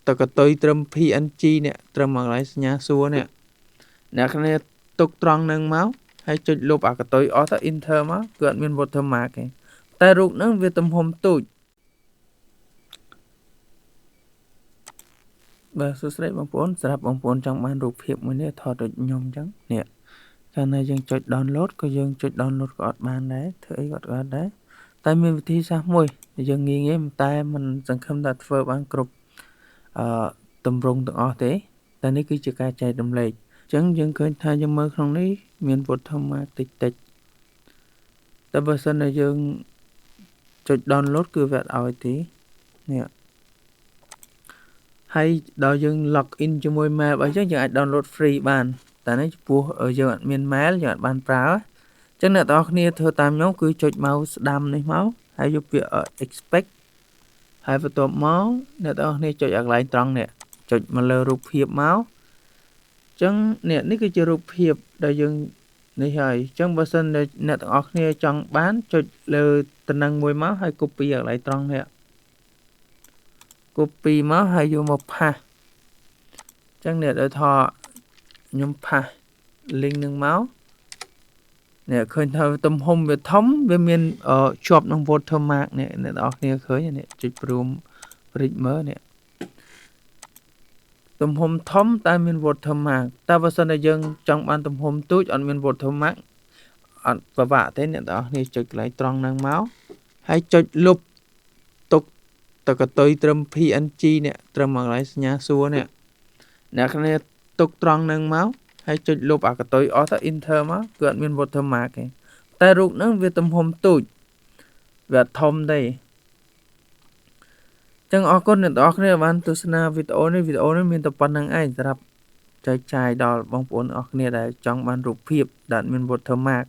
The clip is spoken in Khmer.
តកតុយត្រឹម PNG នេះត្រឹមកន្លែងសញ្ញាសួរនេះអ្នកគ្នាទុកត្រង់នឹងមកហើយចុចលុបអាកតុយអស់ទៅ enter មកគឺអត់មាន watermark ទេតែរូបហ្នឹងវាទំហំតូចបាទសួស្តីបងប្អូនសម្រាប់បងប្អូនចង់បានរូបភាពមួយនេះថតដូចខ្ញុំអញ្ចឹងនេះកាលណាយើងចុច download ក៏យើងចុច download ក៏អត់បានដែរធ្វើអីក៏អត់ដែរតែមានវិធីសាស្ត្រមួយយើងងាយតែមិនសង្ឃឹមថាធ្វើបានគ្រប់តម្រងទាំងអស់ទេតែនេះគឺជាការចែករំលែកអញ្ចឹងយើងឃើញថាយើងមើលក្នុងនេះមាន watermark តិចតែបើសិនជាយើងចុច download គឺវាអត់ឲ្យទេនេះហើយដល់យើង log in ជាមួយ mail អីចឹងយើងអាច download free បានតែនេះចំពោះយើងអត់មាន mail យើងអត់បានប្រើអញ្ចឹងអ្នកទាំងអស់គ្នាធ្វើតាមខ្ញុំគឺចុច mouse ស្ដាំនេះមកហើយយកពាក្យ expect ហើយបន្ទាប់មកអ្នកទាំងអស់គ្នាចុចអាកន្លែងត្រង់នេះចុចមកលើរូបភាពមកអញ្ចឹងនេះគឺជារូបភាពដែលយើងនេះហើយអញ្ចឹងបើសិនអ្នកទាំងអស់គ្នាចង់បានចុចលើតំណែងមួយមកហើយ copy អាកន្លែងត្រង់នេះcopy មកហើយយកមកផាសអញ្ចឹងអ្នកដែលថតខ្ញុំផាស link នឹងមកអ្នកឃើញថាទំហំវាធំវាមានជាប់នឹង watermark នេះអ្នកនរគ្នាឃើញនេះចុចព្រមព្រិចមើលនេះទំហំធំតែមាន watermark តែបើសិនតែយើងចង់បានទំហំទូចអត់មាន watermark អត់ពិបាកទេអ្នកនរគ្នាចុចកន្លែងត្រង់ហ្នឹងមកហើយចុចលុបទុកតកតុយត្រឹម PNG នេះត្រឹមកន្លែងសញ្ញាសួរនេះអ្នកគ្នាទុកត្រង់ហ្នឹងមកហើយចុចលុបអាកតុយអស់ទៅ enter មកគឺអត់មាន watermark ទេតែរូបហ្នឹងវាទំហំតូចវាធំទេចឹងអរគុណអ្នកនរគ្នាបានទស្សនាវីដេអូនេះមានតែប៉ុណ្្នឹងឯងសម្រាប់ចែកចាយដល់បងប្អូនអរគ្នាដែលចង់បានរូបភាពដែលមាន watermark